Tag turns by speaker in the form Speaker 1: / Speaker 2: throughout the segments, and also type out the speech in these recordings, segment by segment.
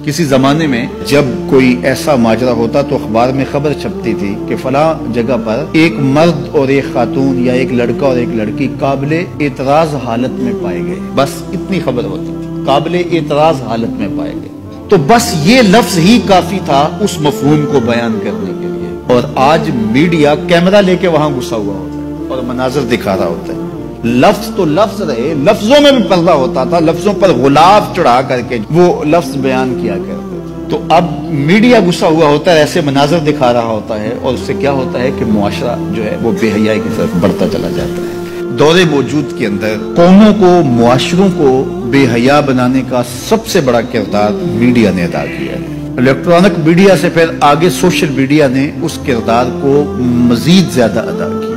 Speaker 1: کسی زمانے میں جب کوئی ایسا ماجرا ہوتا تو اخبار میں خبر چھپتی تھی کہ فلاں جگہ پر ایک مرد اور ایک خاتون یا ایک لڑکا اور ایک لڑکی قابل اعتراض حالت میں پائے گئے. بس اتنی خبر ہوتی تھی، قابل اعتراض حالت میں پائے گئے. تو بس یہ لفظ ہی کافی تھا اس مفہوم کو بیان کرنے کے لیے. اور آج میڈیا کیمرہ لے کے وہاں گھسا ہوا ہوتا ہے اور مناظر دکھا رہا ہوتا ہے. لفظ تو لفظ رہے، لفظوں میں بھی پردہ ہوتا تھا، لفظوں پر غلاف چڑھا کر کے وہ لفظ بیان کیا کرتے تھے. تو اب میڈیا گھسا ہوا ہوتا ہے، ایسے مناظر دکھا رہا ہوتا ہے، اور اس سے کیا ہوتا ہے کہ معاشرہ جو ہے وہ بے حیائی کی طرف بڑھتا چلا جاتا ہے. دور موجود کے اندر قوموں کو، معاشروں کو بے حیا بنانے کا سب سے بڑا کردار میڈیا نے ادا کیا ہے. الیکٹرانک میڈیا سے پھر آگے سوشل میڈیا نے اس کردار کو مزید زیادہ ادا کیا،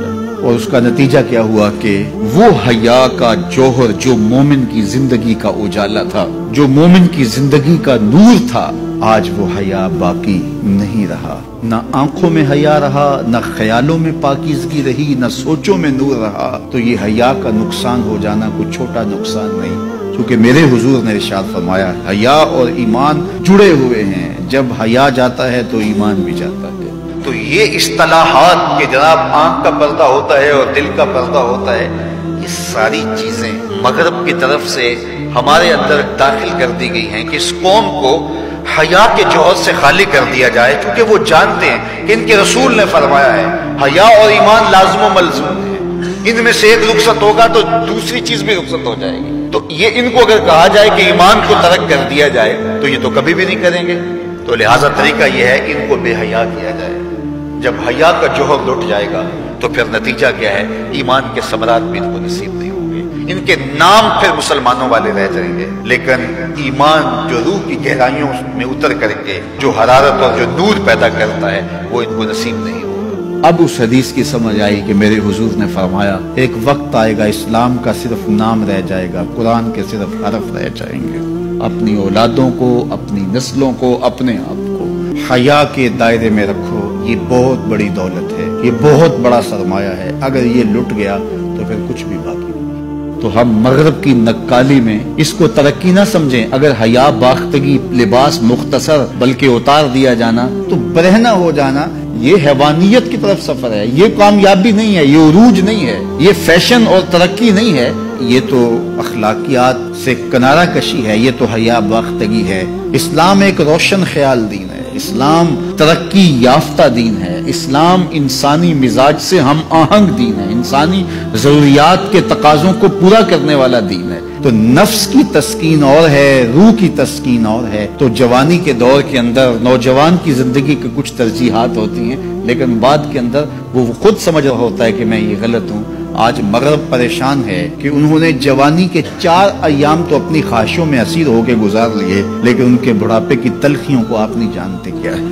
Speaker 1: اور اس کا نتیجہ کیا ہوا کہ وہ حیا کا جوہر جو مومن کی زندگی کا اجالا تھا، جو مومن کی زندگی کا نور تھا، آج وہ حیا باقی نہیں رہا. نہ آنکھوں میں حیا رہا، نہ خیالوں میں پاکیزگی رہی، نہ سوچوں میں نور رہا. تو یہ حیا کا نقصان ہو جانا کوئی چھوٹا نقصان نہیں، کیونکہ میرے حضور نے ارشاد فرمایا حیا اور ایمان جڑے ہوئے ہیں، جب حیا جاتا ہے تو ایمان بھی جاتا ہے. تو یہ اصطلاحات کہ جناب آنکھ کا پردہ ہوتا ہے اور دل کا پردہ ہوتا ہے، یہ ساری چیزیں مغرب کی طرف سے ہمارے اندر داخل کر دی گئی ہیں کہ اس قوم کو حیا کے جوہر سے خالی کر دیا جائے، کیونکہ وہ جانتے ہیں کہ ان کے رسول نے فرمایا ہے حیا اور ایمان لازم و ملزوم ہے، ان میں سے ایک رخصت ہوگا تو دوسری چیز بھی رخصت ہو جائے گی. تو یہ ان کو اگر کہا جائے کہ ایمان کو ترک کر دیا جائے تو یہ تو کبھی بھی نہیں کریں گے. تو لہٰذا طریقہ یہ ہے ان کو بے حیا کیا جائے. جب حیا کا جوہر لٹ جائے گا تو پھر نتیجہ کیا ہے؟ ایمان کے ثمرات بھی ان کو نصیب نہیں ہوں گے، ان کے نام پھر مسلمانوں والے رہ جائیں گے، لیکن ایمان جو روح کی گہرائیوں میں اتر کر کے جو حرارت اور جو نور پیدا کرتا ہے وہ ان کو نصیب نہیں ہوگا. اب اس حدیث کی سمجھ آئی کہ میرے حضور نے فرمایا ایک وقت آئے گا اسلام کا صرف نام رہ جائے گا، قرآن کے صرف حرف رہ جائیں گے. اپنی اولادوں کو، اپنی نسلوں کو، اپنے آپ کو حیا کے دائرے میں رکھو. یہ بہت بڑی دولت ہے، یہ بہت بڑا سرمایہ ہے. اگر یہ لٹ گیا تو پھر کچھ بھی باقی نہیں. تو ہم مغرب کی نقالی میں اس کو ترقی نہ سمجھیں. اگر حیا باختگی، لباس مختصر بلکہ اتار دیا جانا تو برہنہ ہو جانا، یہ حیوانیت کی طرف سفر ہے. یہ کامیابی نہیں ہے، یہ عروج نہیں ہے، یہ فیشن اور ترقی نہیں ہے. یہ تو اخلاقیات سے کنارہ کشی ہے، یہ تو حیا باختگی ہے. اسلام ایک روشن خیال دین ہے، اسلام ترقی یافتہ دین ہے، اسلام انسانی مزاج سے ہم آہنگ دین ہے، انسانی ضروریات کے تقاضوں کو پورا کرنے والا دین ہے. تو نفس کی تسکین اور ہے، روح کی تسکین اور ہے. تو جوانی کے دور کے اندر نوجوان کی زندگی کے کچھ ترجیحات ہوتی ہیں، لیکن بعد کے اندر وہ خود سمجھ رہا ہوتا ہے کہ میں یہ غلط ہوں. آج مغرب پریشان ہے کہ انہوں نے جوانی کے 4 ایام تو اپنی خواہشوں میں اسیر ہو کے گزار لیے، لیکن ان کے بڑھاپے کی تلخیوں کو آپ نہیں جانتے کیا ہے.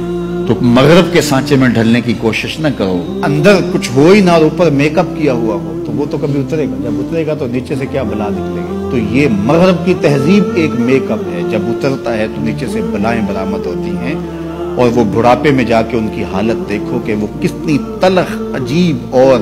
Speaker 1: تو مغرب کے سانچے میں ڈھلنے کی کوشش نہ کرو. اندر کچھ ہو ہی نہ اور اوپر میک اپ کیا ہوا ہو تو وہ تو کبھی اترے گا. جب اترے گا تو نیچے سے کیا بلا نکلے گی. تو یہ مغرب کی تہذیب ایک میک اپ ہے، جب اترتا ہے تو نیچے سے بلائیں برآمد ہوتی ہیں. اور وہ بڑھاپے میں جا کے ان کی حالت دیکھو کہ وہ کتنی تلخ، عجیب اور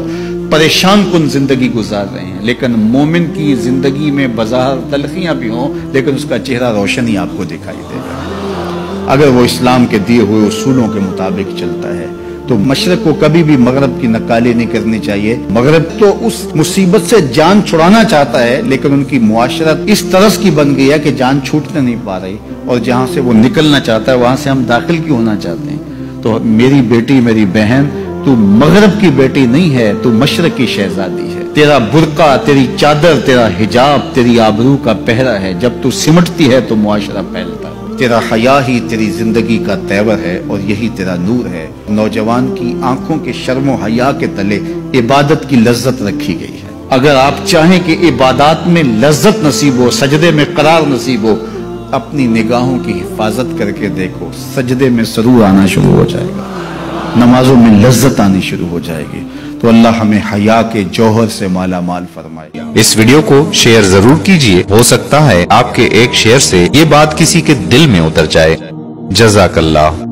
Speaker 1: پریشان کن زندگی گزار رہے ہیں. لیکن مومن کی زندگی میں بظاہر تلخیاں بھی ہوں، لیکن اس کا چہرہ روشن ہی آپ کو دکھائی دے گا اگر وہ اسلام کے دیے ہوئے اصولوں کے مطابق چلتا ہے. تو مشرق کو کبھی بھی مغرب کی نقالی نہیں کرنی چاہیے. مغرب تو اس مصیبت سے جان چھڑانا چاہتا ہے، لیکن ان کی معاشرت اس طرز کی بن گئی ہے کہ جان چھوٹنے نہیں پا رہی، اور جہاں سے وہ نکلنا چاہتا ہے وہاں سے ہم داخل کیوں ہونا چاہتے ہیں. تو میری بیٹی، میری بہن، تو مغرب کی بیٹی نہیں ہے، تو مشرق کی شہزادی ہے. تیرا برقع، تیری چادر، تیرا حجاب تیری آبرو کا پہرا ہے. جب تو سمٹتی ہے تو معاشرہ پھیلتا ہے. تیرا حیا ہی تیری زندگی کا تیور ہے اور یہی تیرا نور ہے. نوجوان کی آنکھوں کے شرم و حیا کے تلے عبادت کی لذت رکھی گئی ہے. اگر آپ چاہیں کہ عبادات میں لذت نصیب ہو، سجدے میں قرار نصیب ہو، اپنی نگاہوں کی حفاظت کر کے دیکھو. سجدے میں سرور آنا شروع ہو جائے گا، نمازوں میں لذت آنی شروع ہو جائے گی. تو اللہ ہمیں حیا کے جوہر سے مالا مال فرمائے.
Speaker 2: اس ویڈیو کو شیئر ضرور کیجئے، ہو سکتا ہے آپ کے ایک شیئر سے یہ بات کسی کے دل میں اتر جائے. جزاک اللہ.